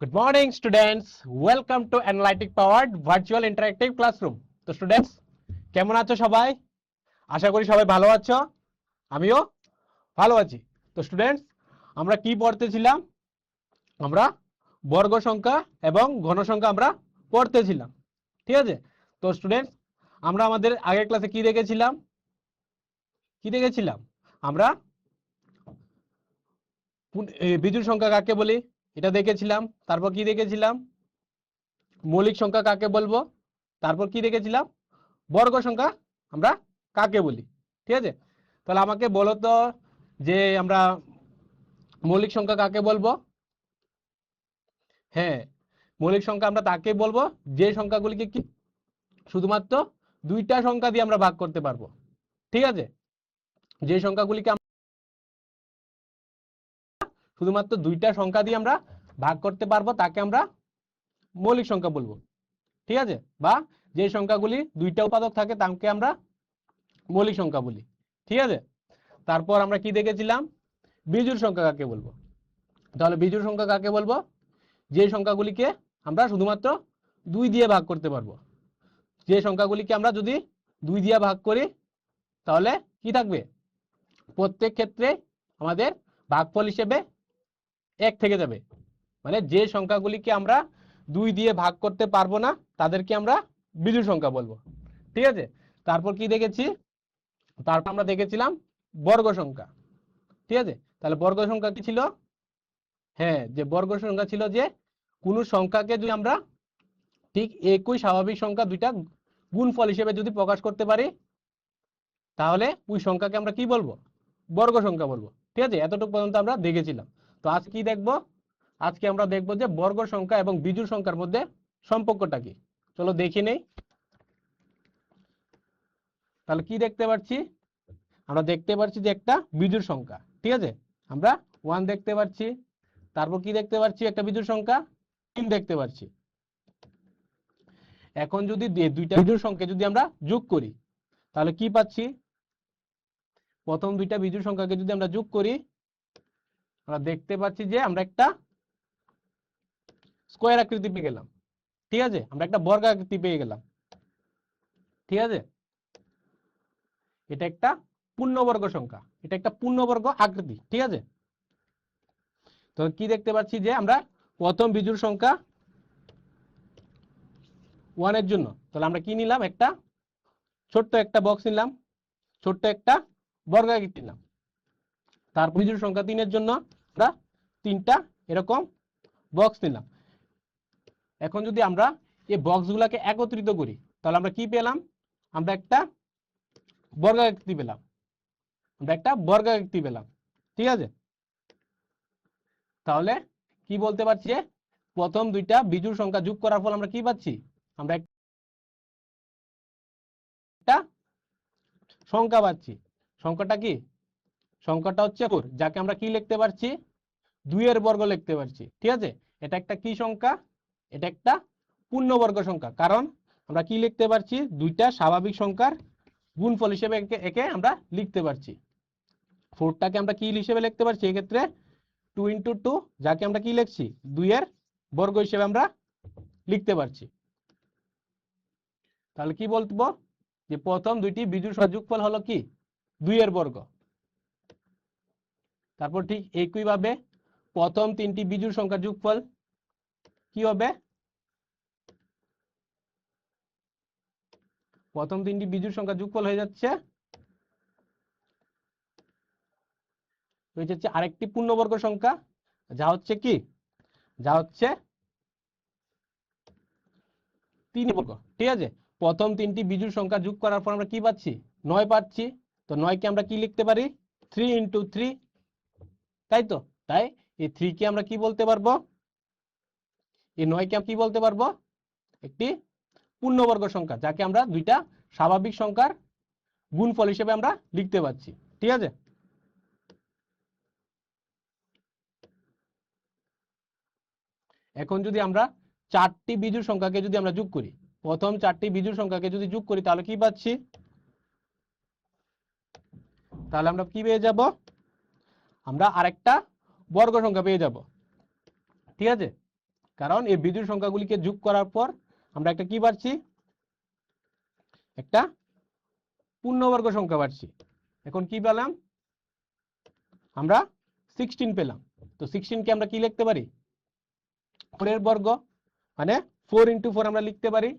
Good morning, students. Welcome to Analytic Powered Virtual Interactive Classroom. তো students কেমন আছো সবাই? আশা করি সবাই ভালো আছো। আমিও ভালো আছি। তো স্টুডেন্টস আমরা কি পড়তেছিলাম? আমরা বর্গ সংখ্যা এবং ঘন সংখ্যা আমরা পড়তেছিলাম। ঠিক আছে? তো স্টুডেন্টস আমরা আমাদের আগের ক্লাসে কি দেখেছিলাম? আমরা বিজোড় সংখ্যা কাকে বলি এটা দেখেছিলাম। তারপর কি দেখেছিলাম? মৌলিক সংখ্যা কাকে বলবো, তারপর কি দেখেছিলাম? বর্গ সংখ্যা আমরা কাকে বলি। ঠিক আছে, তাহলে আমাকে বলো তো যে আমরা মৌলিক সংখ্যা কাকে বলবো? হ্যাঁ, মৌলিক সংখ্যা আমরা তাকে বলবো যে সংখ্যাগুলিকে কি শুধুমাত্র দুইটা সংখ্যা দিয়ে আমরা ভাগ করতে পারবো। ঠিক আছে, যে সংখ্যাগুলিকে শুধুমাত্র দুইটা সংখ্যা দিয়ে আমরা ভাগ করতে পারবো তাকে আমরা মৌলিক সংখ্যা বলবো। ঠিক আছে, বা যে সংখ্যাগুলি দুইটা উৎপাদক থাকে তাকে আমরা মৌলিক সংখ্যা বলি। ঠিক আছে, তারপর আমরা কি দেখেছিলাম? বিজোড় সংখ্যা কাকে বলবো। তাহলে বিজোড় সংখ্যা কাকে বলবো? যে সংখ্যাগুলিকে আমরা শুধুমাত্র দুই দিয়ে ভাগ করতে পারবো। যে সংখ্যাগুলিকে আমরা যদি দুই দিয়ে ভাগ করি তাহলে কি থাকবে? প্রত্যেক ক্ষেত্রে আমাদের ভাগফল হিসেবে এক থেকে যাবে। মানে যে সংখ্যাগুলিকে আমরা দুই দিয়ে ভাগ করতে পারবো না তাদেরকে আমরা বিজোড় সংখ্যা বলবো। ঠিক আছে, তারপর কি দেখেছি? তারপর আমরা দেখেছিলাম বর্গ সংখ্যা। ঠিক আছে, তাহলে বর্গ সংখ্যা কি ছিল? হ্যাঁ, যে বর্গ সংখ্যা ছিল যে কোনো সংখ্যাকে যদি আমরা ঠিক একই স্বাভাবিক সংখ্যা দুইটা গুণফল হিসেবে যদি প্রকাশ করতে পারি তাহলে ওই সংখ্যাকে আমরা কি বলবো? বর্গ সংখ্যা বলবো। ঠিক আছে, এতটুকু পর্যন্ত আমরা দেখেছিলাম। তো আজ কি দেখবো? আজকে আমরা দেখবো যে বর্গ সংখ্যা এবং বিজোড় সংখ্যার মধ্যে সম্পর্কটা কি। চলো দেখি নেই। তাহলে কি দেখতে পাচ্ছি? আমরা দেখতে পাচ্ছি যে একটা বিজোড় সংখ্যা। ঠিক আছে, আমরা 1 দেখতে পাচ্ছি। তারপর কি দেখতে পাচ্ছি? একটা বিজোড় সংখ্যা 3 দেখতে পাচ্ছি। এখন যদি দুইটা বিজোড় সংখ্যা যদি আমরা যোগ করি তাহলে কি পাচ্ছি? প্রথম দুইটা বিজোড় সংখ্যাকে যদি আমরা যোগ করি আমরা দেখতে পাচ্ছি যে আমরা একটা স্কয়ার আকৃতি পেয়ে গেলাম। ঠিক আছে, আমরা একটা বর্গ আকৃতি পেয়ে গেলাম। ঠিক আছে, এটা একটা পূর্ণবর্গ সংখ্যা, এটা একটা পূর্ণবর্গ আকৃতি। ঠিক আছে, তো কি দেখতে পাচ্ছি যে আমরা প্রথম বিজোড় সংখ্যা 1 এর জন্য তাহলে আমরা কি নিলাম? একটা ছোট্ট একটা বক্স নিলাম, ছোট্ট একটা বর্গ আকৃতি নিলাম। তারপর বিজোড় সংখ্যা 3 এর জন্য আমরা তিনটা এরকম বক্স নিলাম। এখন যদি আমরা এই বক্সগুলোকে একত্রিত করি তাহলে আমরা কি পেলাম? আমরা একটা বর্গাকৃতি পেলাম, আমরা একটা বর্গাকৃতি পেলাম। ঠিক আছে, তাহলে কি বলতে পারছি? প্রথম দুইটা বিজোড় সংখ্যা যোগ করার ফলে আমরা কি পাচ্ছি? আমরা একটা সংখ্যা পাচ্ছি। সংখ্যাটা কি? সংখ্যাটা হচ্ছে 4, যাকে আমরা কি লিখতে পারছি? 2 এর বর্গ লিখতে পারছি। ঠিক আছে, এটা একটা কি সংখ্যা? এটা একটা পূর্ণবর্গ সংখ্যা, কারণ আমরা কি লিখতে পারছি? দুইটা স্বাভাবিক সংখ্যার গুণফল হিসেবে একে আমরা লিখতে পারছি। 4টাকে আমরা কি হিসেবে লিখতে পারছি? এক্ষেত্রে 2 × 2, যাকে আমরা কি লিখছি? 2 এর বর্গ হিসেবে আমরা লিখতে পারছি। তাহলে কি বলবো? যে প্রথম দুইটি বিজোড় সংখ্যার যোগফল হলো কি? 2 এর বর্গ। তারপর ঠিক একইভাবে প্রথম তিনটি বিজোড় সংখ্যার যোগফল কি হবে? প্রথম তিনটি বিজোড় সংখ্যার যোগফল হয়ে যাচ্ছে আরেকটি পূর্ণবর্গ সংখ্যা, যা হচ্ছে কি? যা হচ্ছে 3 বর্গ। ঠিক আছে, প্রথম তিনটি বিজোড় সংখ্যা যোগ করার পর আমরা কি পাচ্ছি? 9 পাচ্ছি। তো 9 কে আমরা কি লিখতে পারি? 3 × 3, তাই তো? তাই এই 3 কে আমরা কি বলতে পারবো? এই 9 কে আমরা কি বলতে পারবো? একটি পূর্ণবর্গ সংখ্যা, যাকে আমরা দুইটা স্বাভাবিক সংখ্যার গুণফল হিসেবে আমরা লিখতে পাচ্ছি। ঠিক আছে, এখন যদি আমরা চারটি বিজোড় সংখ্যাকে যদি আমরা যোগ করি, প্রথম চারটি বিজোড় সংখ্যাকে যদি যোগ করি তাহলে কি পাচ্ছি? তাহলে আমরা কি পেয়ে যাব? আমরা আরেকটা বর্গ সংখ্যা পেয়ে যাব। ঠিক আছে, কারণ এই বিজোড় সংখ্যাগুলিকে যোগ করার পর আমরা একটা কি পাচ্ছি, একটা পূর্ণবর্গ সংখ্যা পাচ্ছি। এখন কি পেলাম, আমরা 16 পেলাম। তো 16 কে আমরা কি লিখতে পারি, 4 এর বর্গ, মানে 4 × 4 আমরা লিখতে পারি।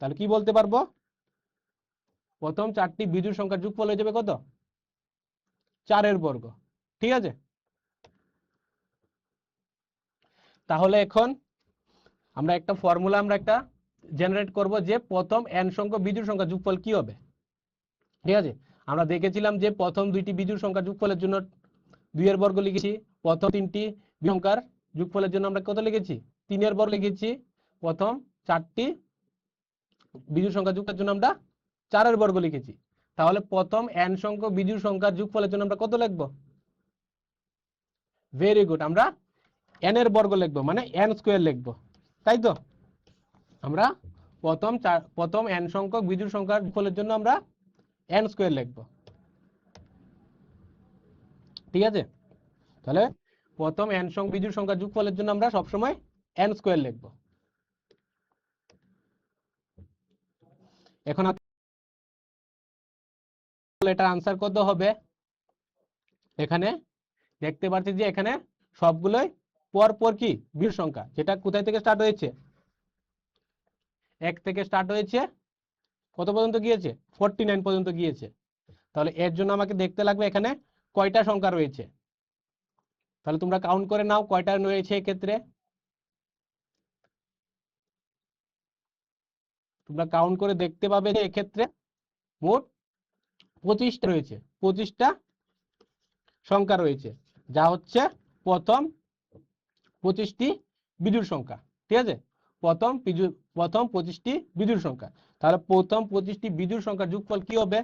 তাহলে কি বলতে পারবো, প্রথম 4টি বিজোড় সংখ্যার যোগফল হয়ে যাবে কত, 4 এর বর্গ। ঠিক আছে, তাহলে এখন আমরা একটা ফর্মুলা জেনারেট করব যে প্রথম n সংখ্যক বিজোড় সংখ্যার যোগফল কি হবে। ঠিক আছে, আমরা দেখেছিলাম যে প্রথম দুইটি বিজোড় সংখ্যার যোগফলের জন্য 2 এর বর্গ লিখেছি, প্রথম তিনটি সংখ্যার যোগফলের জন্য আমরা কত লিখেছি, 3 এর বর্গ লিখেছি, প্রথম 4টি বিজোড় সংখ্যার যোগের জন্য আমরা 4 এর বর্গ লিখেছি। তাহলে প্রথম n সংখ্যক বিজোড় সংখ্যার যোগফলের জন্য আমরা কত লিখব, ভেরি গুড, আমরা n এর বর্গ লিখব, মানে n স্কয়ার লিখব, তাই তো। আমরা প্রথম n সংখ্যক বিজোড় সংখ্যার যোগফলের জন্য আমরা n স্কয়ার লিখব। ঠিক আছে, তাহলে প্রথম n সংখ্যক বিজোড় সংখ্যার যোগফলের জন্য আমরা সব সময় n স্কয়ার লিখব। এখন এটার आंसर কত হবে, এখানে দেখতে পাচ্ছি যে এখানে সবগুলোই পরপর কি বিজোড় সংখ্যা, যেটা কোথায় থেকে স্টার্ট হয়েছে, 1 থেকে স্টার্ট হয়েছে, কত পর্যন্ত গিয়েছে, 49 পর্যন্ত গিয়েছে। তাহলে এর জন্য আমাকে দেখতে লাগবে এখানে কয়টা সংখ্যা রয়েছে। তাহলে তোমরা কাউন্ট করে নাও কয়টা রয়েছে। এক্ষেত্রে তোমরা কাউন্ট করে দেখতে পাবে যে এক্ষেত্রে মোট 25টা রয়েছে, 25টা সংখ্যা রয়েছে, যা হচ্ছে প্রথম 25টি বিজোড় সংখ্যা। ঠিক আছে, প্রথম 25টি বিজোড় সংখ্যা। তাহলে প্রথম 25টি বিজোড় সংখ্যার যোগফল কি হবে,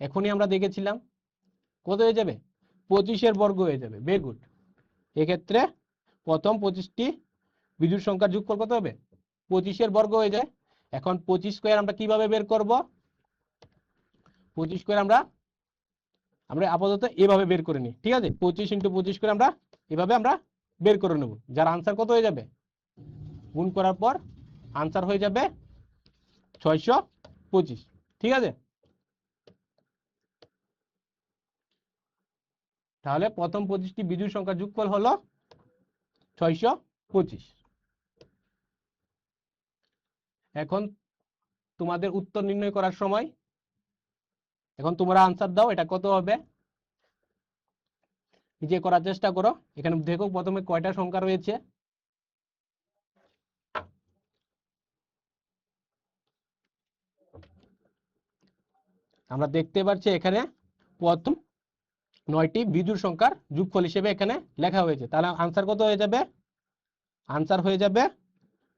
এখনই আমরা দেখেছিলাম, কত হয়ে যাবে, 25 এর বর্গ হয়ে যাবে। ভেরি গুড, এক্ষেত্রে প্রথম 25টি বিজোড় সংখ্যার যোগফল কত হবে, 25 এর বর্গ হয়ে যায়। এখন 25 স্কয়ার আমরা কিভাবে বের করব, 25 স্কয়ার আমরা আপাতত এভাবে বের করে নিই। ঠিক আছে, 25 × 25 করে আমরা এভাবে বের করে নেব, যার आंसर কত হয়ে যাবে, গুণ করার পর आंसर হয়ে যাবে 625। ঠিক আছে, তাহলে প্রথম 25টি বিজোড় সংখ্যার যোগফল হলো 625। এখন তোমাদের উত্তর নির্ণয় করার সময়, এখন তোমরা आंसर দাও, এটা কত হবে নিজে করার চেষ্টা করো। এখানে দেখো প্রথমে কয়টা সংখ্যা রয়েছে, আমরা দেখতে পাচ্ছি এখানে প্রথম 9টি বিজোড় সংখ্যার যোগফল হিসেবে এখানে লেখা হয়েছে। তাহলে आंसर কত হয়ে যাবে, आंसर হয়ে যাবে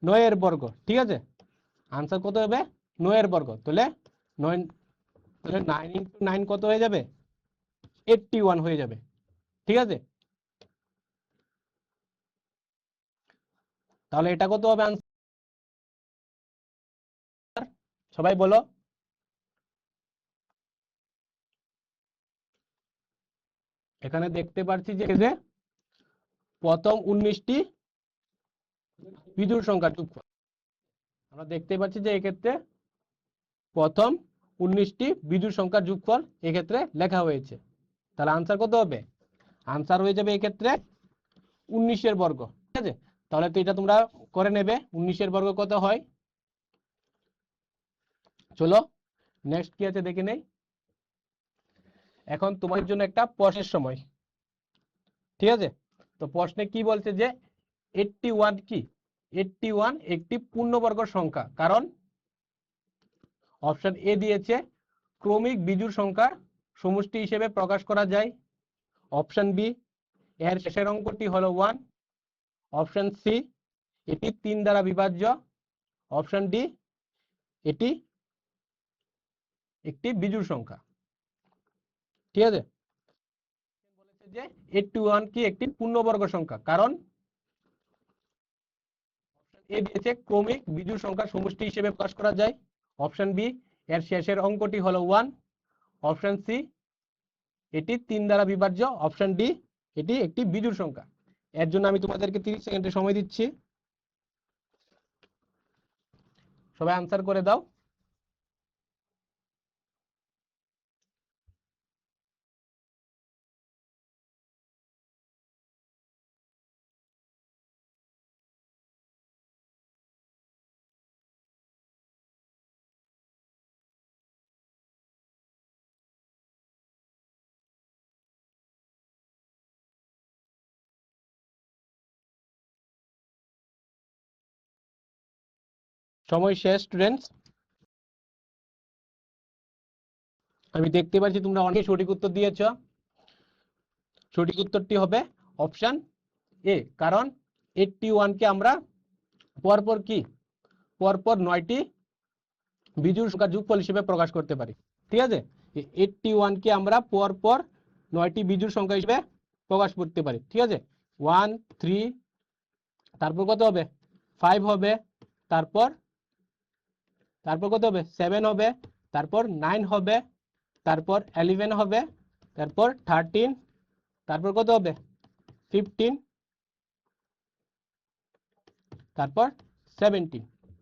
9 এর বর্গ। ঠিক আছে, आंसर কত হবে, 9 এর বর্গ। তাহলে 9 × 9 কত হয়ে যাবে, 81 হয়ে যাবে। ঠিক আছে, তাহলে এটা কত হবে आंसर, সবাই বলো। এখানে দেখতে পাচ্ছি যে প্রথম 19টি বিজোড় সংখ্যার যোগফল, আমরা দেখতে পাচ্ছি যে এক্ষেত্রে প্রথম 19টি বিজোড় সংখ্যার যোগফল এক্ষেত্রে লেখা হয়েছে। তাহলে आंसर কত হবে, आंसर হয়ে যাবে এক্ষেত্রে 19 এর বর্গ। ঠিক আছে, তাহলে তো এটা তোমরা করে নেবে 19 এর বর্গ কত হয়। চলো নেক্সট কি আছে দেখে নেই। এখন তোমাদের জন্য একটা প্রশ্নের সময়। ঠিক আছে, তো প্রশ্নে কি বলছে যে 81 কি, 81 একটি পূর্ণবর্গ সংখ্যা, কারণ অপশন এ দিয়েছে ক্রমিক বিজোড় সংখ্যার সমষ্টি হিসেবে প্রকাশ করা যায়, অপশন বি এর শেষের অঙ্কটি হলো 1, অপশন সি এটি 3 দ্বারা বিভাজ্য, অপশন ডি এটি একটি বিজোড় সংখ্যা। ঠিক আছে, বলেছে যে 81 কি একটি পূর্ণবর্গ সংখ্যা, কারণ অপশন এ দিয়েছে ক্রমিক বিজোড় সংখ্যার সমষ্টি হিসেবে প্রকাশ করা যায়, অপশন বি এর শেষের অঙ্কটি হলো 1, অপশন সি এটি 3 দ্বারা বিভাজ্য, অপশন ডি এটি একটি বিজোড় সংখ্যা। এর জন্য আমি তোমাদেরকে 30 সেকেন্ডের সময় দিচ্ছি, সবাই আনসার করে দাও। সময় শেষ স্টুডেন্টস। আমি দেখতে পাচ্ছি তোমরা অনেক সঠিক উত্তর দিয়েছ। সঠিক উত্তরটি হবে অপশন এ, কারণ 81 কে আমরা পরপর কি পরপর 9টি বিজোড় সংখ্যার যোগফল হিসেবে প্রকাশ করতে পারি। ঠিক আছে, 81 কে আমরা পরপর 9টি বিজোড় সংখ্যা হিসেবে প্রকাশ করতে পারি। ঠিক আছে, 1 3, তারপর কত হবে 5 হবে, তারপর তারপর কত হবে 7 হবে, তারপর 9 হবে, তারপর 11 হবে, তারপর 13, তারপর কত হবে 15, তারপর 17।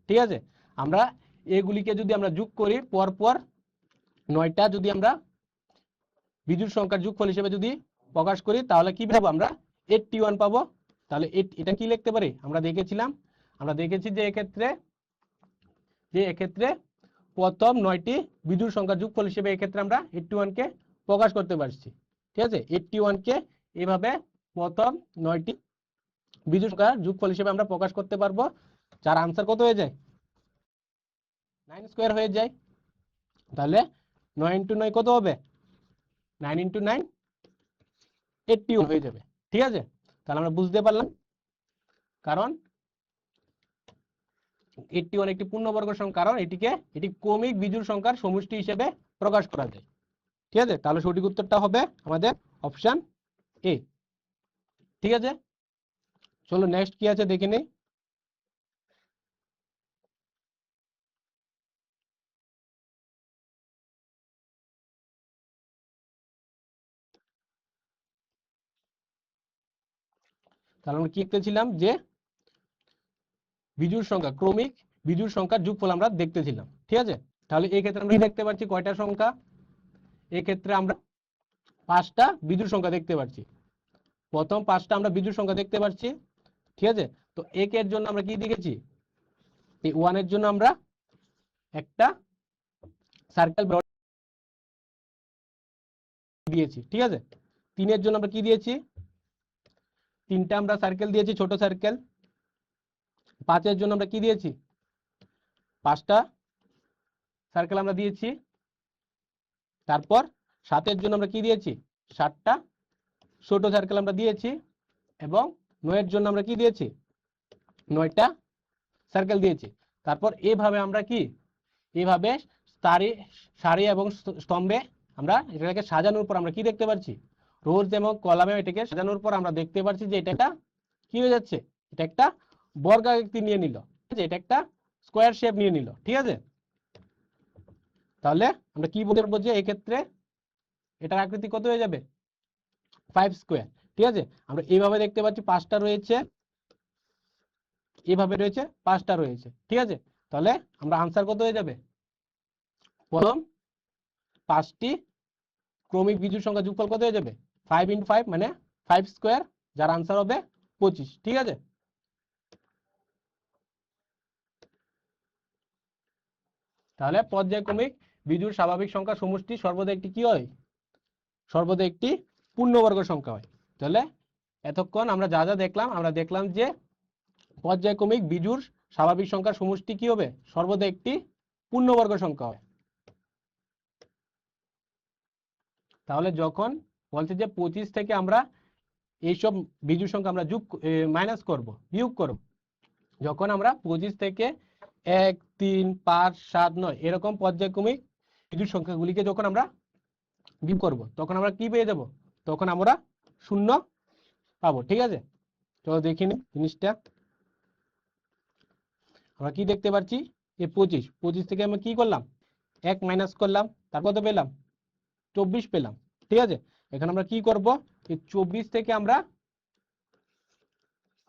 ঠিক আছে, আমরা এগুলিকে যদি আমরা যোগ করি পরপর 9টা যদি আমরা বিজোড় সংখ্যার যোগফল হিসেবে যদি প্রকাশ করি তাহলে কি পাবো আমরা 81 পাবো। তাহলে এটা কি লিখতে পারি, আমরা দেখেছি যে এক্ষেত্রে প্রথম 9টি বিজোড় সংখ্যার যোগফল হিসেবে এক্ষেত্রে আমরা 81 কে প্রকাশ করতে পারছি। ঠিক আছে, 81 কে এইভাবে প্রথম 9টি বিজোড় সংখ্যার যোগফল হিসেবে আমরা প্রকাশ করতে পারবো, যার আনসার কত হয়ে যায় 9 স্কয়ার হয়ে যায়। তাহলে 9 × 9 কত হবে 9 × 9 81 হয়ে যাবে। ঠিক আছে, তাহলে আমরা বুঝতে পারলাম, কারণ 81 একটি পূর্ণবর্গ সংখ্যা, কারণ এটি ক্রমিক বিজোড় সংখ্যার সমষ্টি হিসেবে প্রকাশ করা যায়। ঠিক আছে, তাহলে সঠিক উত্তরটা হবে আমাদের অপশন এ। ঠিক আছে, চলো নেক্সট কি আছে দেখে নেই। তাহলে আমরা কি দেখতেছিলাম যে বিজোড় সংখ্যা, ক্রমিক বিজোড় সংখ্যার যোগফল আমরা দেখতেছিলাম। ঠিক আছে, তাহলে এই ক্ষেত্রে আমরা দেখতে পাচ্ছি কয়টা সংখ্যা, এই ক্ষেত্রে আমরা 5টা বিজোড় সংখ্যা দেখতে পাচ্ছি। প্রথম 5টা আমরা বিজোড় সংখ্যা দেখতে পাচ্ছি। ঠিক আছে, তো এর জন্য আমরা কি দেখেছি, এই 1 এর জন্য আমরা একটা সার্কেল দিয়েছি। ঠিক আছে, 3 এর জন্য আমরা কি দিয়েছি, 3টা আমরা সার্কেল দিয়েছি, ছোট সার্কেল। 5 এর জন্য আমরা কি দিয়েছি, 5টা সার্কেল আমরা দিয়েছি। তারপর 7 এর জন্য আমরা কি দিয়েছি, 7টা ছোট সার্কেল আমরা দিয়েছি। এবং 9 এর জন্য আমরা কি দিয়েছি, 9টা সার্কেল দিয়েছি। তারপর এইভাবে আমরা এইভাবে সারি এবং স্তম্ভে আমরা এটাকে সাজানোর পর আমরা কি দেখতে পাচ্ছি, রোজ এবং কলামে এটাকে সাজানোর পর আমরা দেখতে পাচ্ছি যে এটা একটা কি হয়ে যাচ্ছে, এটা একটা বর্গাকৃতি নিয়ে নিল, এটা একটা স্কোয়ার শেপ নিয়ে নিল। ঠিক আছে, তাহলে আমরা কি বলতে পারবো যে এক্ষেত্রে এটার আকৃতি কত হয়ে যাবে 5 স্কোয়ার। ঠিক আছে, আমরা এইভাবে দেখতে পাচ্ছি 5টা রয়েছে, এইভাবে রয়েছে 5টা রয়েছে। ঠিক আছে, তাহলে আমরা আনসার কত হয়ে যাবে, প্রথম 5টি ক্রমিক বিজোড় সংখ্যা যোগফল কত হয়ে যাবে 5 × 5 মানে 5 স্কোয়ার, যার আনসার হবে 25। ঠিক আছে, তাহলে পর্যায়ক্রমিক বিজোড় স্বাভাবিক সংখ্যা সমষ্টি সর্বদা একটি কি হয়, সর্বদা একটি পূর্ণবর্গ সংখ্যা হয়। তাহলে এতক্ষণ আমরা যা যা দেখলাম, আমরা দেখলাম যে পর্যায়ক্রমিক বিজোড় স্বাভাবিক সংখ্যার সমষ্টি কি হবে, সর্বদা একটি পূর্ণবর্গ সংখ্যা হয়। তাহলে যখন বলছে যে 25 থেকে আমরা এইসব বিজোড় সংখ্যা আমরা মাইনাস করব, বিয়োগ করব, যখন আমরা 25 থেকে 1 3 5 7 9 এরকম পর্যায়ক্রমিক বিজোড় সংখ্যাগুলিকে যখন আমরা বিয়োগ করব, তখন আমরা কি পেয়ে যাব, তখন আমরা 0 পাবো। ঠিক আছে, চলো দেখি নি জিনিসটা। আমরা কি দেখতে পাচ্ছি, এই 25 থেকে আমরা কি করলাম 1 মাইনাস করলাম, তারপর কত পেলাম 24 পেলাম। ঠিক আছে, এখানে আমরা কি করব, এই 24 থেকে আমরা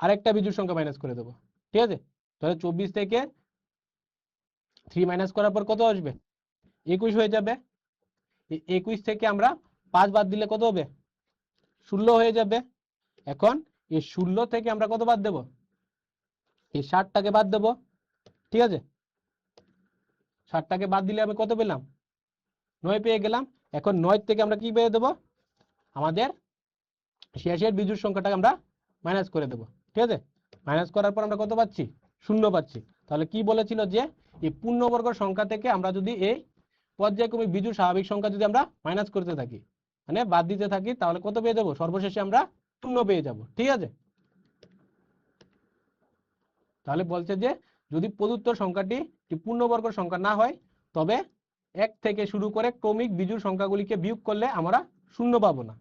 আরেকটা বিজোড় সংখ্যা মাইনাস করে দেবো, ঠিক আছে। তাহলে 24 থেকে 3 মাইনাস করার পর কত আসবে? 21 হয়ে যাবে। 21 থেকে আমরা 5 বাদ দিলে কত হবে? 16 হয়ে যাবে। এখন এই 16 থেকে আমরা কত বাদ দেব? এই 60টাকে বাদ দেব, ঠিক আছে। 60টাকে বাদ দিলে আমি কত পেলাম? 9 পেয়ে গেলাম। এখন 9 থেকে আমরা কি পেয়ে দেবো? আমাদের শেষের বিজোড় সংখ্যাটাকে আমরা মাইনাস করে দেবো, ঠিক আছে। মাইনাস করার পর আমরা কত পাচ্ছি? 0 পাচ্ছি। তাহলে কি বলেছিল যে এই পূর্ণবর্গ সংখ্যা থেকে আমরা যদি এই পর্যায়ক্রমিক বিজোড় স্বাভাবিক সংখ্যা যদি আমরা মাইনাস করতে থাকি, মানে বাদ দিতে থাকি, তাহলে কত পেয়ে যাবো? সর্বশেষে আমরা 0 পেয়ে যাব, ঠিক আছে। তাহলে বলছে যে যদি প্রদত্ত সংখ্যাটি পূর্ণবর্গ সংখ্যা না হয় তবে 1 থেকে শুরু করে ক্রমিক বিজোড় সংখ্যাগুলিকে বিয়োগ করলে আমরা 0 পাবো না,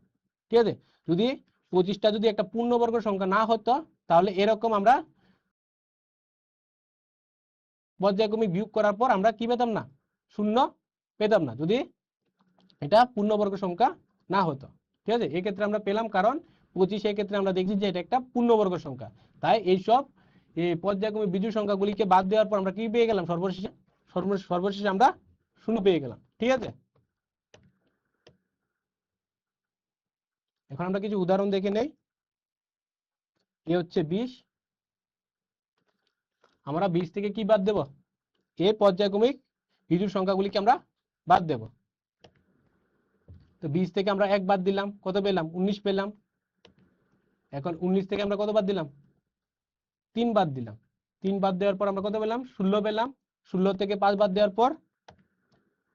ঠিক আছে। যদি 25টা যদি একটা পূর্ণবর্গ সংখ্যা না হতো তাহলে এরকম আমরা পর্যায়ক্রমিক বিয়োগ করার পর আমরা কি পেতাম না? 0 পেতাম না, যদি এটা পূর্ণবর্গ সংখ্যা না হতো, ঠিক আছে। এক্ষেত্রে আমরা পেলাম, কারণ 25 এক্ষেত্রে আমরা দেখছি যে এটা একটা পূর্ণবর্গ সংখ্যা। তাই এইসব এই পর্যায়ক্রমিক বিজোড় সংখ্যাগুলিকে বাদ দেওয়ার পর আমরা কি পেয়ে গেলাম? সর্বশেষে আমরা 0 পেয়ে গেলাম, ঠিক আছে। এখন আমরা কিছু উদাহরণ দেখে নেই। এ হচ্ছে 20, আমরা 20 থেকে কি বাদ দেব? এই পর্যায়ক্রমিক বিজোড় সংখ্যাগুলিকে আমরা বাদ দেব। তো 20 থেকে আমরা 1 বাদ দিলাম, কত পেলাম? 19 পেলাম। এখন 19 থেকে আমরা কত বাদ দিলাম? 3 বাদ দিলাম। 3 বাদ দেওয়ার পর আমরা কত পেলাম? 16 পেলাম। 16 থেকে 5 বাদ দেওয়ার পর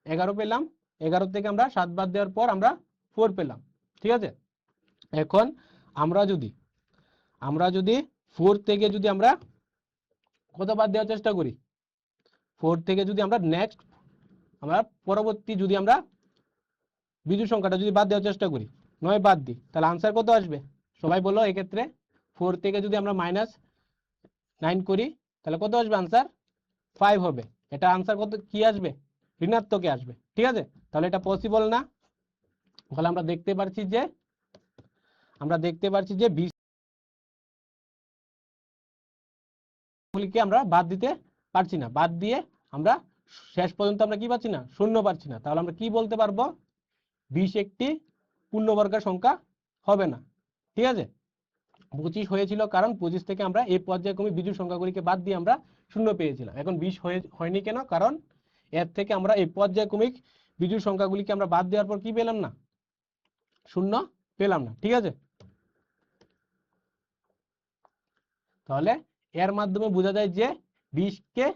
11 পেলাম। 11 থেকে আমরা 7 বাদ দেওয়ার পর আমরা 4 পেলাম, ঠিক আছে। এখন আমরা যদি 4 থেকে যদি আমরা কত বাদ দেওয়ার চেষ্টা করি? 4 থেকে যদি আমরা আমরা পরবর্তী যদি আমরা বিজোড় সংখ্যাটা যদি বাদ দেওয়ার চেষ্টা করি, 9 বাদ দিই, তাহলে আনসার কত আসবে? সবাই বলো। এক্ষেত্রে 4 থেকে যদি আমরা -9 করি তাহলে কত আসবে? আনসার 5 হবে। এটা আনসার কত কি আসবে? ঋণাত্মকে আসবে, ঠিক আছে। তাহলে এটা পসিবল না। তাহলে আমরা দেখতে পাচ্ছি যে 20 গুলিকে আমরা বাদ দিতে পারছি না। বাদ দিয়ে আমরা শেষ পর্যন্ত আমরা কি পাচ্ছি না? 0 পাচ্ছি না। তাহলে আমরা কি বলতে পারবো? 20 একটি পূর্ণবর্গের সংখ্যা হবে না, ঠিক আছে। 25 হয়েছিল কারণ 25 থেকে আমরা এই পর্যায়ক্রমিক বিজোড় সংখ্যাগুলিকে বাদ দিয়ে আমরা 0 পেয়েছিলাম। এখন 20 হয়নি কেন? কারণ এর থেকে আমরা এই পর্যায়ক্রমিক বিজোড় সংখ্যাগুলিকে আমরা বাদ দেওয়ার পর কি পেলাম না? 0 পেলাম না, ঠিক আছে। তাহলে এর মাধ্যমে বোঝা যায় যে 20 কে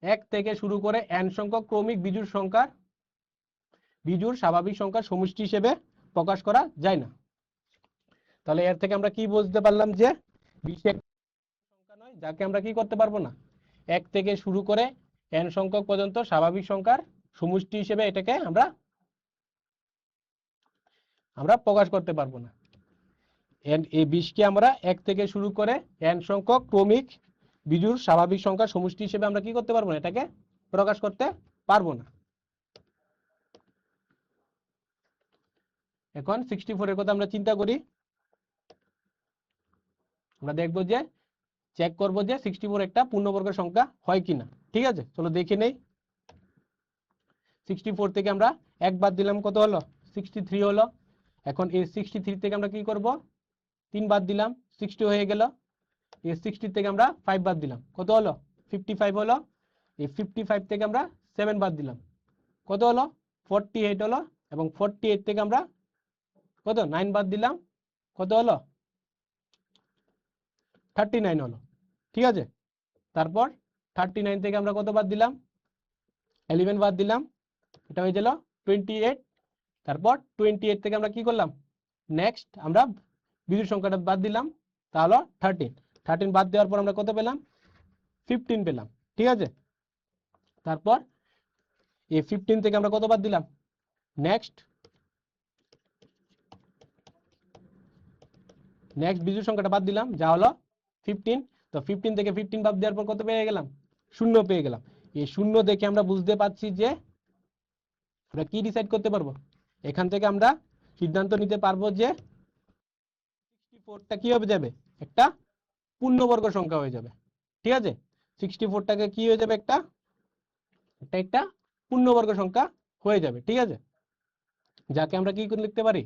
1 থেকে শুরু করে n সংখ্যক ক্রমিক বিজোড় স্বাভাবিক সংখ্যার সমষ্টি হিসেবে প্রকাশ করা যায় না। তাহলে এর থেকে আমরা কি বুঝতে পারলাম? যে 20 এক সংখ্যা নয় যাকে আমরা কি করতে পারবো না? 1 থেকে শুরু করে n সংখ্যক পর্যন্ত স্বাভাবিক সংখ্যার সমষ্টি হিসেবে এটাকে আমরা প্রকাশ করতে পারবো না। এই 20 কে আমরা 1 থেকে শুরু করে n সংখ্যক ক্রমিক বিজোড় স্বাভাবিক সংখ্যার সমষ্টি হিসেবে আমরা কি করতে পারবো না? এটাকে প্রকাশ করতে পারবো না। এখন 64 এর কথা আমরা চিন্তা করি। আমরা দেখবো যে চেক করবো যে 64 একটা পূর্ণবর্গ সংখ্যা হয় কিনা, ঠিক আছে। চলো দেখে নেই। 64 থেকে আমরা 1 বাদ দিলাম, কত হলো? 63 হলো। এখন এই 63 থেকে আমরা কি করব? 3 বাদ দিলাম, 60 হয়ে গেল। এই 60 থেকে আমরা 5 বাদ দিলাম, কত হলো? 55 হলো। এই 55 থেকে আমরা 7 বাদ দিলাম, কত হলো? 48 হলো। এবং 48 থেকে আমরা কত 9 বাদ দিলাম, কত হলো? 39 হলো, ঠিক আছে। তারপর 39 থেকে আমরা কত বাদ দিলাম? 11 বাদ দিলাম, এটা হয়ে গেল 28। তারপর 28 থেকে আমরা কি করলাম? নেক্সট আমরা বিজোড় সংখ্যাটা বাদ দিলাম, তাহলে 13 বাদ দেওয়ার পর আমরা কত পেলাম? 15 পেলাম, ঠিক আছে। তারপর এই 15 থেকে আমরা কত বাদ দিলাম? নেক্সট বিজোড় সংখ্যাটা বাদ দিলাম, যা হলো 15। তো 15 থেকে 15 বাদ দেওয়ার পর কত পেয়ে গেলাম? 0 পেয়ে গেলাম। এই 0 দেখে আমরা বুঝতে পারছি যে আমরা কি ডিসাইড করতে পারবো? এখান থেকে আমরা সিদ্ধান্ত নিতে পারবো যে 64টা কি হবে যাবে? একটা পূর্ণবর্গ সংখ্যা হয়ে যাবে। ঠিক আছে, 64টাকে কি হয়ে যাবে, একটা একটা পূর্ণবর্গ সংখ্যা হয়ে যাবে। ঠিক আছে, যাকে আমরা কি করে লিখতে পারি,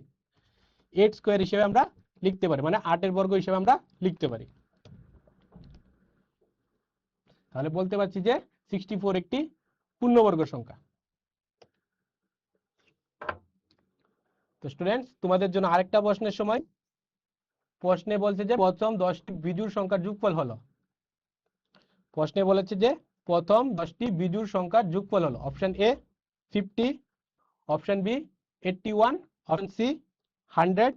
8 স্কোয়ার হিসেবে আমরা লিখতে পারি, মানে 8 বর্গ হিসেবে আমরা লিখতে পারি। তাহলে বলতে পারছি যে 64 একটি পূর্ণবর্গ সংখ্যা। তো স্টুডেন্টস, তোমাদের জন্য আরেকটা প্রশ্নের সময়। প্রশ্নে বলছে যে প্রথম 10টি বিজোড় সংখ্যার যোগফল হলো। প্রশ্নে বলেছে যে প্রথম 10টি বিজোড় সংখ্যার যোগফল হলো। Option A 50, option B 81, option C 100,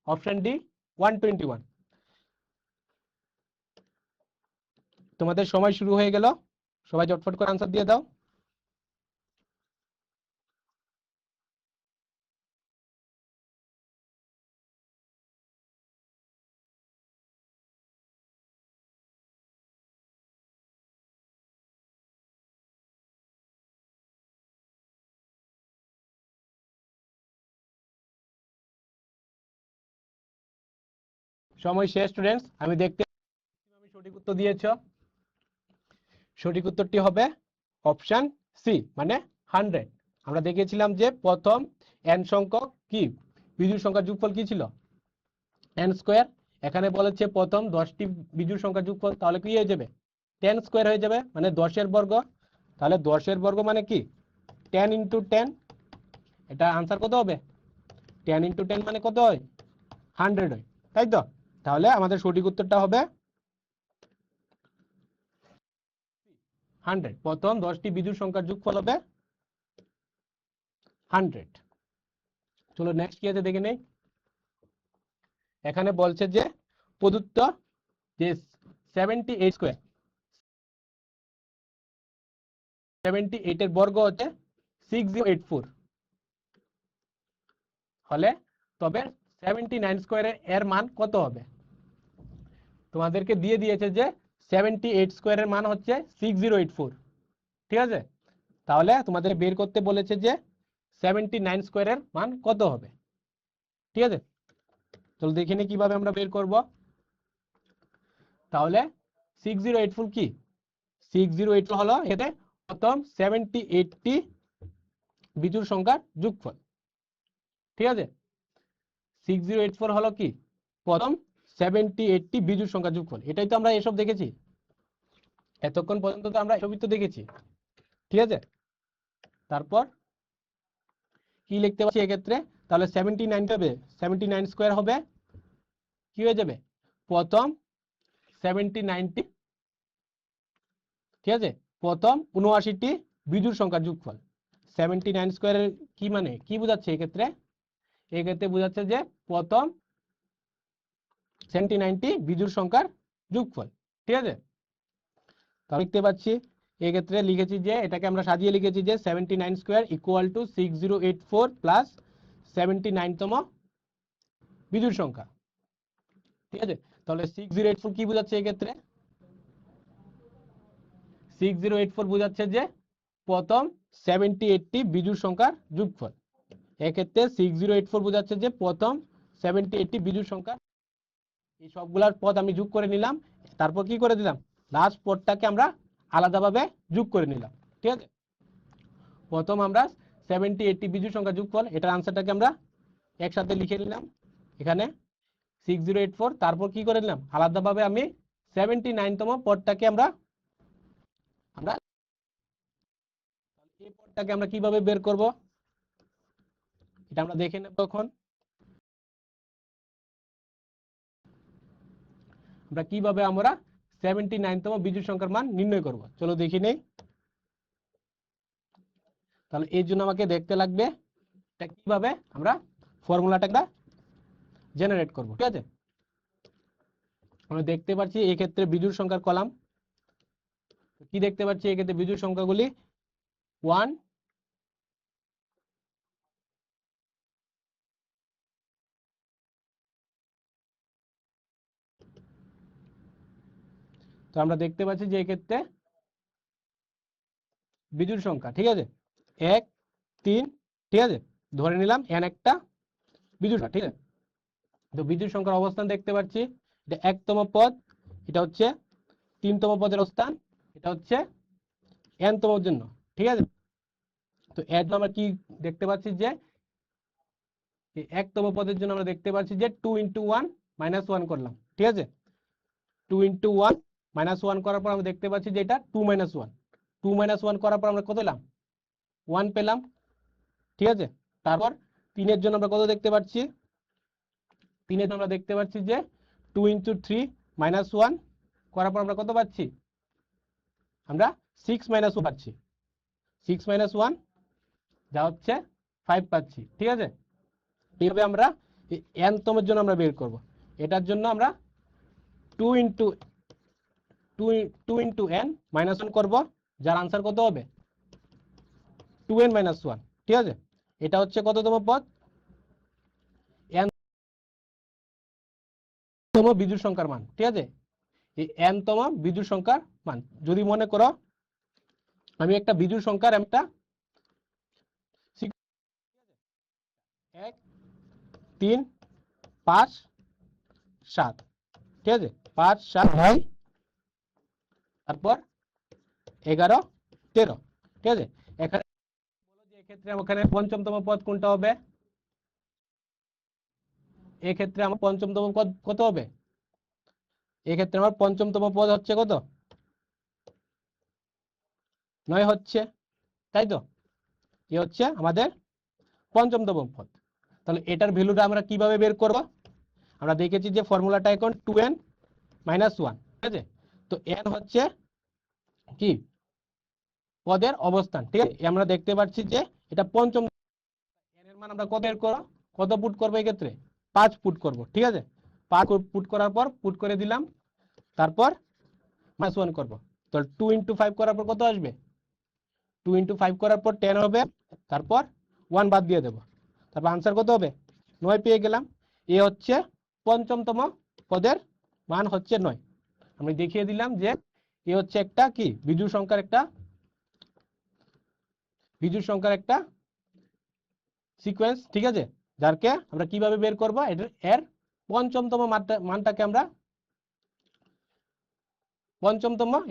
option D 121। তোমাদের সময় শুরু হয়ে গেল, সবাই চটফট করে আনসার দিয়ে দাও। সময় শেষ স্টুডেন্টস, আমি দেখতে সঠিক উত্তর দিয়েছ। সঠিক উত্তরটি হবে অপশন সি, মানে 100। আমরা দেখেছিলাম যে প্রথম n সংখ্যক কি বিজোড় সংখ্যার যোগফল কি ছিল, n স্কয়ার। এখানে বলেছে প্রথম 10টি বিজোড় সংখ্যার যোগফল, তাহলে কি হয়ে যাবে, 10 স্কয়ার হয়ে যাবে, মানে 10 বর্গ। তাহলে 10 বর্গ মানে কি 10 ইন্টু 10, এটা আনসার কত হবে, 10 ইন্টু 10 মানে কত হয়, 100 হয়, তাই তো। তাহলে আমাদের সঠিক উত্তরটা হবে 100। প্রথম 10টি বিজোড় সংখ্যার যোগফল হবে 100। চলো নেক্সট কি আছে দেখে নেই। এখানে বলছে যে প্রদত্ত যে 78 স্কয়ার, 78 এর বর্গ হচ্ছে 6084 হলে তবে 79 স্কয়ারের এর মান কত হবে। তোমাদেরকে দিয়ে দিয়েছে যে 78 স্কয়ারের মান হচ্ছে 6084। ঠিক আছে, তাহলে তোমাদের বের করতে বলেছে যে 79 স্কয়ারের মান কত হবে। ঠিক আছে, চলো দেখে নি কিভাবে আমরা বের করব। তাহলে 6084 কি, 6084 হলো এতে প্রথম 78টি বিজোড় সংখ্যার যোগফল। ঠিক আছে, 6084 হলো কি প্রথম 78টি বিজোড় সংখ্যার যোগফল। এটাই তো আমরা এসব দেখেছি, এতক্ষণ পর্যন্ত তো আমরা এসবই তো দেখেছি। ঠিক আছে, তারপর কি লিখতে পারছি এক্ষেত্রে, তাহলে 79 হবে, 79 স্কয়ার হবে কি হয়ে যাবে প্রথম 79টি, ঠিক আছে, প্রথম 79টি বিজোড় সংখ্যার যোগফল। 79 স্কয়ারের কি মানে কি বোঝাচ্ছে এক্ষেত্রে, এক্ষেত্রে বোঝাচ্ছে যে প্রথম 79টি বিজোড় সংখ্যার যোগফল। ঠিক আছে, তাহলে দেখতে পাচ্ছি এক্ষেত্রে লিখেছি যে এটাকে আমরা সাজিয়ে লিখেছি যে 79 স্কয়ার ইকুয়াল টু 6084 প্লাস 79 তম বিজোড় সংখ্যা। ঠিক আছে, তাহলে 6084 কি বোঝাচ্ছে এক্ষেত্রে, 6084 বোঝাচ্ছে যে প্রথম 78টি বিজোড় সংখ্যার যোগফল। এক্ষেত্রে 6084 বোঝাচ্ছে যে প্রথম 78টি বিজোড় সংখ্যা। এই সবগুলার পদ আমি যোগ করে নিলাম, তারপর কি করে দিলাম, লাস্ট পদটাকে আমরা আলাদাভাবে যোগ করে নিলাম। ঠিক আছে, প্রথম আমরা 78টি বিজোড় সংখ্যা যোগফল, এটার আনসারটাকে আমরা একসাথে লিখে নিলাম এখানে 6084, তারপর কি করে নিলাম আলাদাভাবে আমি 79 তম পদটাকে আমরা আমরা এই পদটাকে আমরা কিভাবে বের করব এটা আমরা দেখে নেব। এখন আমরা কিভাবে আমরা 79 তম বিজোড় সংখ্যার মান নির্ণয় করব, চলো দেখি নেই। তাহলে এর জন্য আমাকে দেখতে লাগবে এটা কিভাবে আমরা ফর্মুলাটা জেনারেট করব। ঠিক আছে, আমরা দেখতে পাচ্ছি এই ক্ষেত্রে বিজোড় সংখ্যার কলাম, কি দেখতে পাচ্ছি এই ক্ষেত্রে বিজোড় সংখ্যাগুলি 1, তো আমরা দেখতে পাচ্ছি যে এই ক্ষেত্রে বিজোড় সংখ্যা, ঠিক আছে 1, 3, ঠিক আছে, ধরে নিলাম n একটা বিজোড় সংখ্যা। ঠিক আছে, তো বিজোড় সংখ্যার অবস্থান দেখতে পাচ্ছি এটা 1তম পদ, এটা হচ্ছে 3তম পদের অবস্থান, এটা হচ্ছে n তম জন্য, ঠিক আছে। তো এর জন্য আমরা কি দেখতে পাচ্ছি যে 1তম পদের জন্য আমরা দেখতে পাচ্ছি যে 2 × 1 - 1 করলাম, ঠিক আছে। 2 × 1 - 1 করার পর আমরা দেখতে পাচ্ছি যে এটা 2 - 1, 2 - 1 করার পর আমরা কত পেলাম? 1 পেলাম, ঠিক আছে। তারপর 3 এর জন্য আমরা কত দেখতে পাচ্ছি? 3 এর জন্য আমরা দেখতে পাচ্ছি যে 2 × 3 - 1 করার পর আমরা কত পাচ্ছি? আমরা 6 - 1 পাচ্ছি, 6 - 1 যা হচ্ছে 5 পাচ্ছি, ঠিক আছে। এইভাবে আমরা n তমের জন্য আমরা বের করব। এটার জন্য আমরা 2 × n - 1 করব, যার আনসার কত হবে? 2n - 1, ঠিক আছে। এটা হচ্ছে কততম পদ? n তম বিজোড় সংখ্যার মান, ঠিক আছে। এই n তম বিজোড় সংখ্যার মান, যদি মনে করো আমি একটা বিজোড় সংখ্যার একটা 1 3 5 7, ঠিক আছে, 5 7 9 তারপর 11 13, ঠিক আছে। এখানে বলো যে এক্ষেত্রে ওখানে পঞ্চমতম পদ কোনটা হবে? এক্ষেত্রে আমার পঞ্চমতম পদ কত হবে? এক্ষেত্রে আমার পঞ্চমতম পদ হচ্ছে কত? 9 হচ্ছে, তাই তো। এ হচ্ছে আমাদের পঞ্চমতম পদ। তাহলে এটার ভ্যালুটা আমরা কিভাবে বের করব? আমরা দেখেছি যে ফর্মুলাটা এখন 2n - 1, ঠিক আছে। তো n হচ্ছে কি? পদের অবস্থান, ঠিক আছে। আমরা দেখতে পাচ্ছি যে এটা পঞ্চম, n এর মান আমরা কত বের করব? কত পুট করব এক্ষেত্রে? 5 পুট করব, ঠিক আছে। 5 পুট করার পর পুট করে দিলাম, তারপর -1 করব। তো 2 × 5 করার পর কত আসবে? 2 × 5 করার পর 10 হবে, তারপর 1 বাদ দিয়ে দেব, তারপর আনসার কত হবে? 9 পেয়ে গেলাম। এ হচ্ছে পঞ্চমতম পদের মান হচ্ছে 9। আমি দেখিয়ে দিলাম যে এ হচ্ছে একটা কি বিজোড় সংখ্যার একটা সিকোয়েন্স, ঠিক আছে, যারকে আমরা কিভাবে বের করব? এর পঞ্চমতম মানটাকে আমরা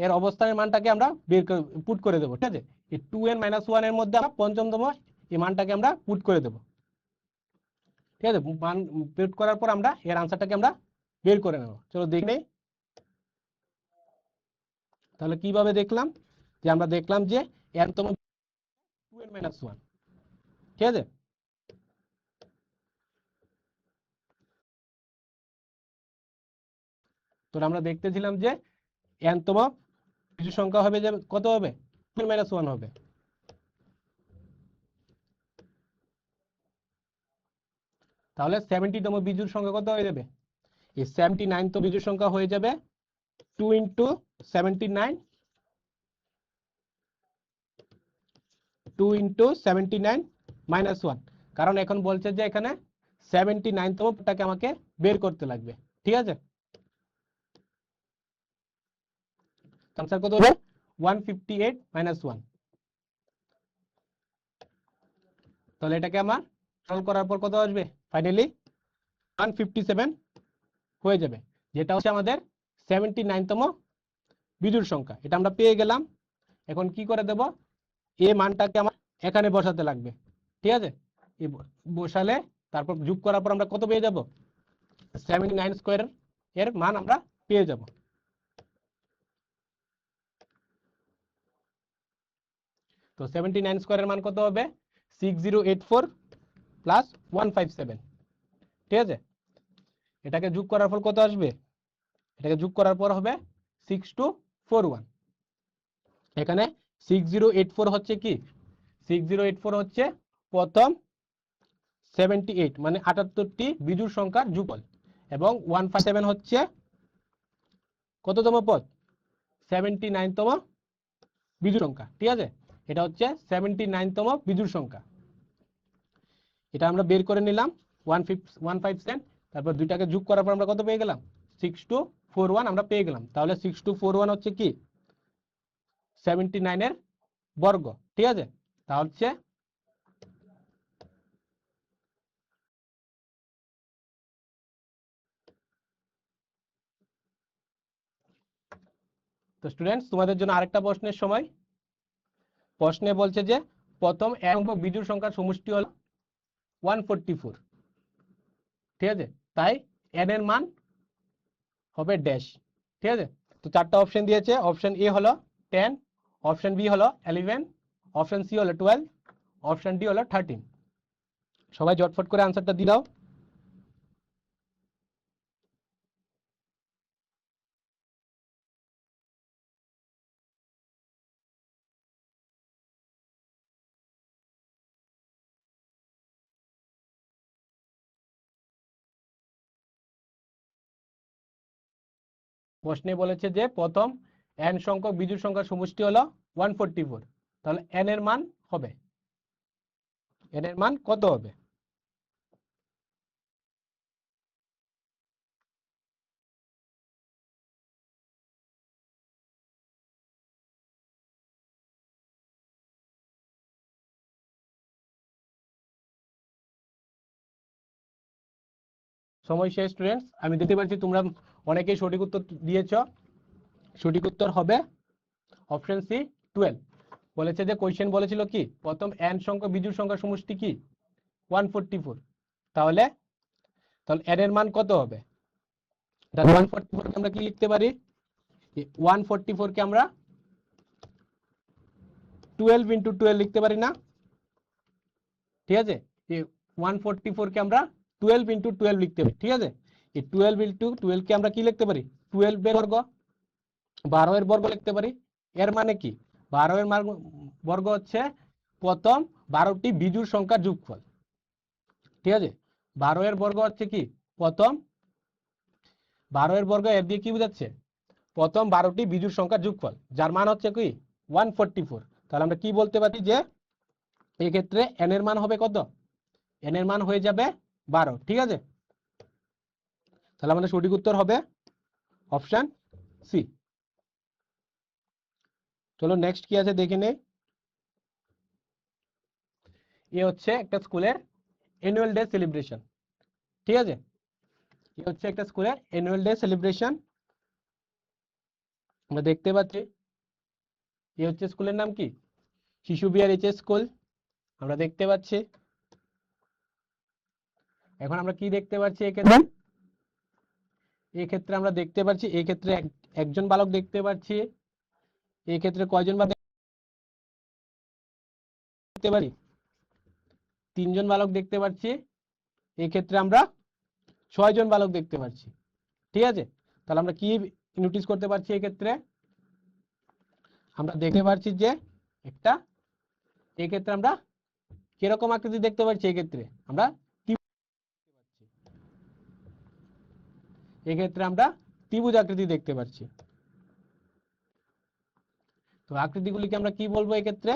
এর অবস্থানের মানটাকে আমরা পুট করে দেবো, ঠিক আছে। এই 2n - 1 এর মধ্যে আমরা পঞ্চমতম এই মানটাকে আমরা পুট করে দেবো, ঠিক আছে। মান পুট করার পর আমরা এর আনসারটাকে আমরা বের করে নেব। চলো দেখে নেই। তাহলে কিভাবে দেখলাম? যে আমরা দেখলাম যে n তম 2n - 1, ঠিক আছে। তো আমরা দেখতেছিলাম যে n তম বিজোড় সংখ্যা হবে যে কত হবে? 2n - 1 হবে। তাহলে 70তম বিজোড় সংখ্যা কত হয়ে যাবে? এই 79তম বিজোড় সংখ্যা হয়ে যাবে 2 × 79, 2 × 79 - 1, কারণ এখন বলছে যে এখানে 79তমটাকে আমাকে বের করতে লাগবে, ঠিক আছে। আনসার কত হবে? 158 - 1। তাহলে এটাকে আমার সরল করার পর কত আসবে? ফাইনালি 157 হয়ে যাবে, যেটা হচ্ছে আমাদের 79তম বিজোড় সংখ্যা। এটা আমরা পেয়ে গেলাম। এখন কি করে দেব? এ মানটাকে আমার এখানে বসাতে লাগবে, ঠিক আছে। বসালে তারপর যোগ করার পর আমরা কত পেয়ে যাব? 79 স্কয়ার এর মান আমরা পেয়ে যাব। তো 79 স্কয়ারের মান কত হবে? 6084 প্লাস 157, ঠিক আছে। এটাকে যোগ করার পর কত আসবে? এটাকে যোগ করার পর হবে 6241। এখানে 6084 হচ্ছে কি? 6084 হচ্ছে প্রথম 78 মানে 78টি বিজোড় সংখ্যার যোগফল, এবং 157 হচ্ছে কততম পদ? 79তম বিজোড় সংখ্যা, ঠিক আছে। এটা হচ্ছে 79তম বিজোড় সংখ্যা। এটা আমরা বের করে নিলাম 157, তারপর দুইটাকে যোগ করার পর আমরা কত পেয়ে গেলাম? 6241 আমরা পেয়ে গেলাম। তাহলে 6241 হচ্ছে কি? 79 এর বর্গ, ঠিক আছে। তা হচ্ছে তো স্টুডেন্টস তোমাদের জন্য আরেকটা প্রশ্নের সময়। প্রশ্নে বলছে যে প্রথম n সংখ্যক বিজোড় সংখ্যার সমষ্টি হলো 144, ঠিক আছে, তাই n এর মান হবে ড্যাশ, ঠিক আছে। তো চারটা অপশন দিয়েছে, অপশন এ হলো 10, অপশন বি হলো 11, অপশন সি হলো 12, অপশন ডি হলো 13। সবাই ঝটফট করে আনসারটা দিয়ে দাও। প্রশ্নে বলেছে যে প্রথম n সংখ্যক বিজোড় সংখ্যার সমষ্টি হলো 144, তাহলে n এর মান হবে, n এর মান কত হবে? সময় শেষ স্টুডেন্টস। আমি দেখতে পাচ্ছি তোমরা অনেকেই সঠিক উত্তর দিয়েছ। সঠিক উত্তর হবে অপশন সি 12। বলেছে যে কোশ্চেন বলেছিল কি প্রথম n সংখ্যক বিজোড় সংখ্যার সমষ্টি কি 144, তাহলে তাহলে n এর মান কত হবে? তাহলে 144 কে আমরা কি লিখতে পারি? 144 কে আমরা 12 ইনটু 12 লিখতে পারি না? ঠিক আছে, এই 144 কে আমরা 12 ইনটু 12 লিখতে পারি, ঠিক আছে। এই 12 ইনটু 12 কে আমরা কি লিখতে পারি? 12 এর বর্গ, 12 এর বর্গ লিখতে পারি। এর মানে কি 12 এর বর্গ হচ্ছে প্রথম 12টি বিজোড় সংখ্যার যোগফল, ঠিক আছে। 12 এর বর্গ হচ্ছে কি প্রথম 12 এর বর্গ এর দিয়ে কি বোঝাচ্ছে? প্রথম 12টি বিজোড় সংখ্যার যোগফল, যার মান হচ্ছে কি 144। তাহলে আমরা কি বলতে পারি যে এই ক্ষেত্রে n এর মান হবে কত? n এর মান হয়ে যাবে 12, ঠিক আছে। তাহলে আমাদের সঠিক উত্তর হবে অপশন সি। চলো নেক্সট কি আছে দেখে নেই। এ হচ্ছে একটা স্কুলের অ্যানুয়াল ডে সেলিব্রেশন, ঠিক আছে। এ হচ্ছে একটা স্কুলের অ্যানুয়াল ডে সেলিব্রেশন, আমরা দেখতে পাচ্ছি। এ হচ্ছে স্কুলের নাম কি? শিশু বিহার এইচএস স্কুল, আমরা দেখতে পাচ্ছি। এখন আমরা কি দেখতে পাচ্ছি এক্ষেত্রে? এই ক্ষেত্রে আমরা দেখতে পাচ্ছি এই ক্ষেত্রে একজন বালক দেখতে পাচ্ছি। এই ক্ষেত্রে কয়জন বালক দেখতে পারি? 3জন বালক দেখতে পাচ্ছি। এই ক্ষেত্রে আমরা 6জন বালক দেখতে পাচ্ছি, ঠিক আছে। তাহলে আমরা কি নোটিস করতে পারছি? এই ক্ষেত্রে আমরা দেখতে পাচ্ছি যে একটা, এই ক্ষেত্রে আমরা কিরকম আকৃতি দেখতে পাচ্ছি? এই ক্ষেত্রে আমরা এক্ষেত্রে আমরা ত্রিভুজ আকৃতি দেখতে পাচ্ছি। তো আকৃতিগুলিকে আমরা কি বলবো? এক্ষেত্রে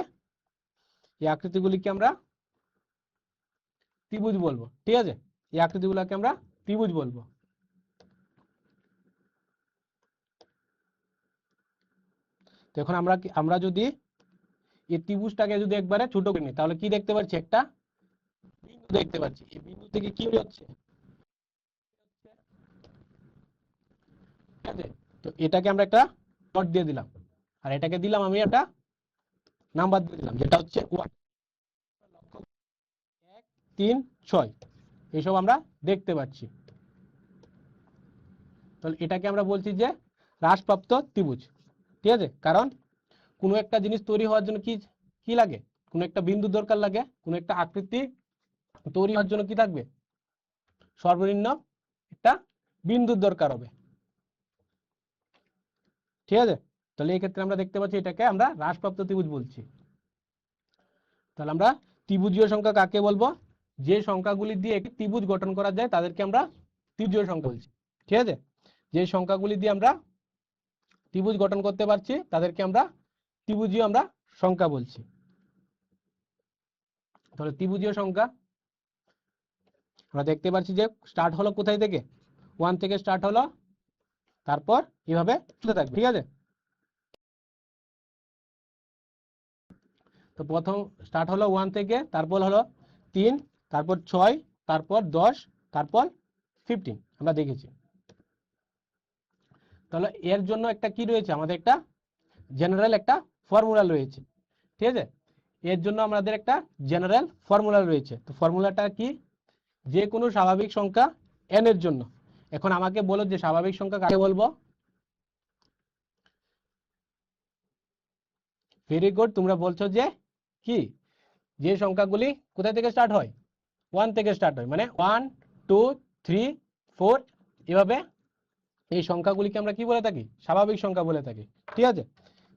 এই আকৃতিগুলিকে আমরা ত্রিভুজ বলবো, ঠিক আছে। এই আকৃতিগুলোকে আমরা ত্রিভুজ বলবো। তো এখন আমরা যদি এই ত্রিভুজটাকে যদি একবারে ছোট করে নিই, তাহলে কি দেখতে পাচ্ছি? একটা বিন্দু দেখতে পাচ্ছি। এই বিন্দু থেকে কি হচ্ছে? ঠিক আছে, তো এটাকে আমরা একটা ডট দিয়ে দিলাম, আর এটাকে দিলাম আমি একটা নাম্বার দিয়ে দিলাম, যেটা হচ্ছে 1, 3, 6, এইসব আমরা দেখতে পাচ্ছি। তাহলে এটাকে আমরা বলছি যে হ্রাসপ্রাপ্ত ত্রিভুজ, ঠিক আছে। কারণ কোনো একটা জিনিস তৈরি হওয়ার জন্য কি কি লাগে? কোনো একটা বিন্দু দরকার লাগে। কোনো একটা আকৃতি তৈরি হওয়ার জন্য কি থাকবে? সর্বনিম্ন একটা বিন্দুর দরকার হবে, ঠিক আছে। তাহলে এই ক্ষেত্রে আমরা দেখতে পাচ্ছি এটাকে আমরা হ্রাসপ্রাপ্ত ত্রিভুজ বলছি। তাহলে আমরা ত্রিভুজীয় সংখ্যা কাকে বলবো? যে সংখ্যাগুলি দিয়ে একটি ত্রিভুজ গঠন করা যায় তাদেরকে আমরা ত্রিভুজীয় সংখ্যা বলছি, ঠিক আছে। যে সংখ্যাগুলি দিয়ে আমরা ত্রিভুজ গঠন করতে পারছি তাদেরকে আমরা ত্রিভুজীয় আমরা সংখ্যা বলছি। তাহলে ত্রিভুজীয় সংখ্যা আমরা দেখতে পাচ্ছি যে স্টার্ট হলো কোথায় থেকে? 1 থেকে স্টার্ট হলো, তারপর এভাবে চলতে থাকবে, ঠিক আছে। তো প্রথম স্টার্ট হলো 1 থেকে, তারপর হলো 3, তারপর 6, তারপর 10, তারপর 15 আমরা দেখেছি। তাহলে এর জন্য একটা কি রয়েছে? আমাদের একটা জেনারেল একটা ফর্মুলা রয়েছে, ঠিক আছে। এর জন্য আমাদের একটা জেনারেল ফর্মুলা রয়েছে। তো ফর্মুলাটা কি? যে কোনো স্বাভাবিক সংখ্যা n এর জন্য। এখন আমাকে বলো যে স্বাভাবিক সংখ্যা কাকে বলবো? ভেরি গুড, তোমরা বলছো যে কি, যে সংখ্যাগুলি কোথা থেকে স্টার্ট হয়? 1 থেকে স্টার্ট হয়, মানে 1 2 3 4 এভাবে এই সংখ্যাগুলিকে আমরা কি বলে থাকি? স্বাভাবিক সংখ্যা বলে থাকি, ঠিক আছে।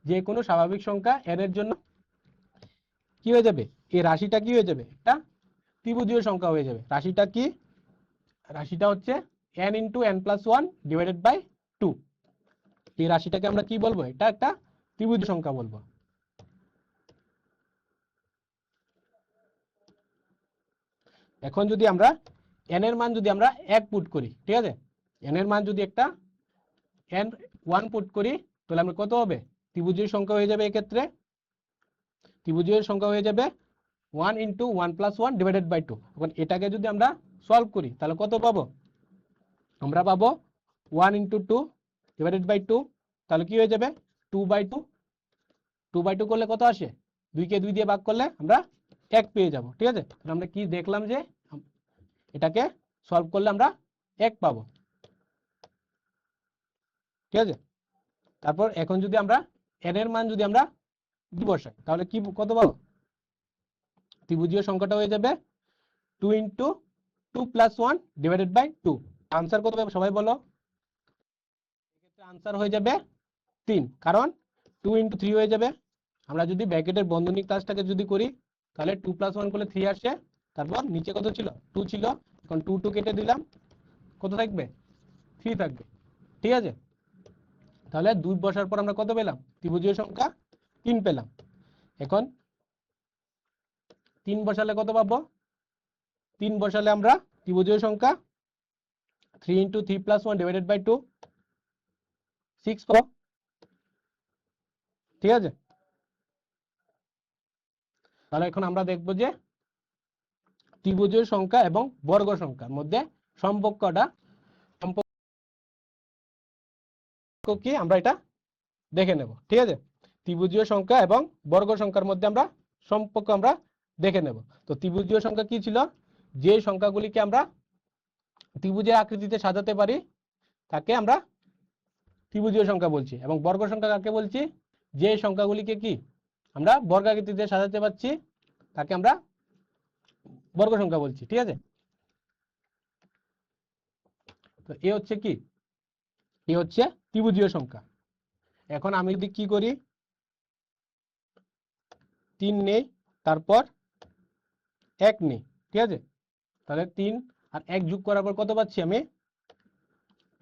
যে কোনো স্বাভাবিক সংখ্যা n এর জন্য কি হয়ে যাবে? এই রাশিটা কি হয়ে যাবে? একটা ত্রিভুজীয় সংখ্যা হয়ে যাবে। রাশিটা কি? রাশিটা হচ্ছে n into n plus 1 divided by 2। এই রাশিটাকে আমরা কি বলবো? এটা একটা ত্রিভুজীয় সংখ্যা বলবো। এখন যদি আমরা n এর মান যদি আমরা 1 পুট করি, ঠিক আছে, n এর মান যদি একটা n 1 পুট করি, তাহলে আমরা কত হবে? ত্রিভুজীয় সংখ্যা হয়ে যাবে। এক্ষেত্রে ত্রিভুজীয় সংখ্যা হয়ে যাবে 1 ইন্টু 1 প্লাস 1 ডিভাইডেড বাই 2। এখন এটাকে যদি আমরা সলভ করি তাহলে কত পাবো? আমরা পাবো 1 ইন্টু 2 ডিভাইডেড বাই 2, তাহলে কি হয়ে যাবে? 2/2। 2/2 করলে কত আসে? 2 কে 2 দিয়ে ভাগ করলে আমরা 1 পেয়ে যাব, ঠিক আছে। তাহলে আমরা কি দেখলাম যে এটাকে সলভ করলে আমরা 1 পাবো, ঠিক আছে। তারপর এখন যদি আমরা n এর মান যদি আমরা বসাই তাহলে কি কত পাবো? ত্রিভুজীয় সংখ্যাটা হয়ে যাবে 2 into 2 plus 1 divided by 2। Answer কত হবে সবাই বলো? এক্ষেত্রে আনসার হয়ে যাবে 3, কারণ 2 ইন্টু 3 হয়ে যাবে। আমরা যদি ব্র্যাকেটের বন্ধনী কাজটাকে যদি করি তাহলে 2 প্লাস 1 করলে 3 আসে। তারপর নিচে কত ছিল? 2 ছিল। এখন 2 2 কেটে দিলাম, কত থাকবে? 3 থাকবে, ঠিক আছে। তাহলে 2 বসার পর আমরা কত পেলাম? ত্রিভুজীয় সংখ্যা 3 পেলাম। এখন 3 বসালে কত পাবো? 3 বসালে আমরা ত্রিভুজীয় সংখ্যা 3 ইন্টু 3 প্লাস 1 ডিভাইডেড বাই 2 6 পাবো, ঠিক আছে। তাহলে এখন আমরা দেখবো যে ত্রিভুজীয় সংখ্যা এবং বর্গ সংখ্যার মধ্যে সম্পর্কটা কি আমরা এটা দেখে নেব, ঠিক আছে। ত্রিভুজীয় সংখ্যা এবং বর্গ সংখ্যার মধ্যে আমরা সম্পর্ক আমরা দেখে নেব। তো ত্রিভুজীয় সংখ্যা কি ছিল? যে সংখ্যাগুলিকে আমরা ত্রিভুজের আকৃতিতে সাজাতে পারি তাকে আমরা ত্রিভুজীয় সংখ্যা বলছি। এবং বর্গ সংখ্যা কাকে বলছি? যে সংখ্যাগুলিকে কি আমরা বর্গাকৃতিতে সাজাতে পারছি তাকে আমরা বর্গ সংখ্যা বলছি, ঠিক আছে। তো এ হচ্ছে কি, এ হচ্ছে ত্রিভুজীয় সংখ্যা। এখন আমি যদি কি করি, 3 নেই, তারপর 1 নেই, ঠিক আছে। তাহলে 3 আর 1 যোগ করার পর কত পাচ্ছি আমি?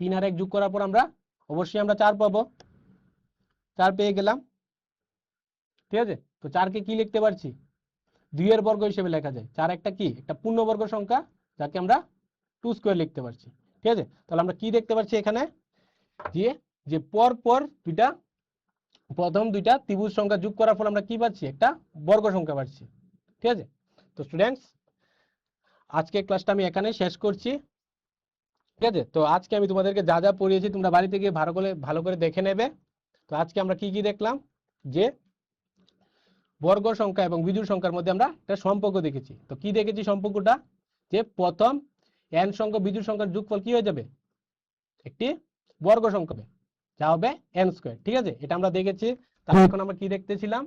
3 আর 1 যোগ করার পর আমরা অবশ্যই আমরা 4 পাবো। 4 পেয়ে গেলাম, ঠিক আছে। তো 4 কে কি লিখতে পারছি? 2 এর বর্গ হিসেবে লেখা যায়। 4 একটা কি, একটা পূর্ণবর্গ সংখ্যা যাকে আমরা 2 স্কয়ার লিখতে পারছি, ঠিক আছে। তাহলে আমরা কি দেখতে পাচ্ছি এখানে? যে পর পর দুইটা, প্রথম দুইটা ত্রিভুজ সংখ্যা যোগ করার পর আমরা কি পাচ্ছি? একটা বর্গ সংখ্যা পাচ্ছি, ঠিক আছে। তো স্টুডেন্টস, আজকে ক্লাসটা আমি এখানে শেষ করছি, ঠিক আছে। তো আজকে আমি তোমাদেরকে যা যা পড়িয়েছি তোমরা বাড়িতে গিয়ে ভালো করে দেখে নেবে। তো আজকে আমরা কি কি দেখলাম? যে বর্গ সংখ্যা এবং বিজোড় সংখ্যার মধ্যে আমরা একটা সম্পর্ক দেখেছি। তো কি দেখেছি সম্পর্কটা? যে প্রথম n সংখ্যক বিজোড় সংখ্যার যোগফল কি হয়ে যাবে? একটি বর্গ সংখ্যা হবে, যা হবে n স্কয়ার, ঠিক আছে। এটা আমরা দেখেছি। তাহলে এখন আমরা কি দেখতেছিলাম?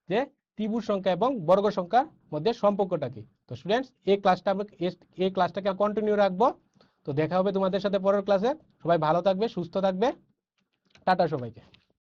যে ত্রিভুজ সংখ্যা এবং বর্গ সংখ্যার মধ্যে সম্পর্কটা কি। তো স্টুডেন্টস, এই ক্লাসটাকে কন্টিনিউ রাখবো। তো দেখা হবে তোমাদের সাথে পরের ক্লাসে। সবাই ভালো থাকবে, সুস্থ থাকবে। টাটা সবাইকে।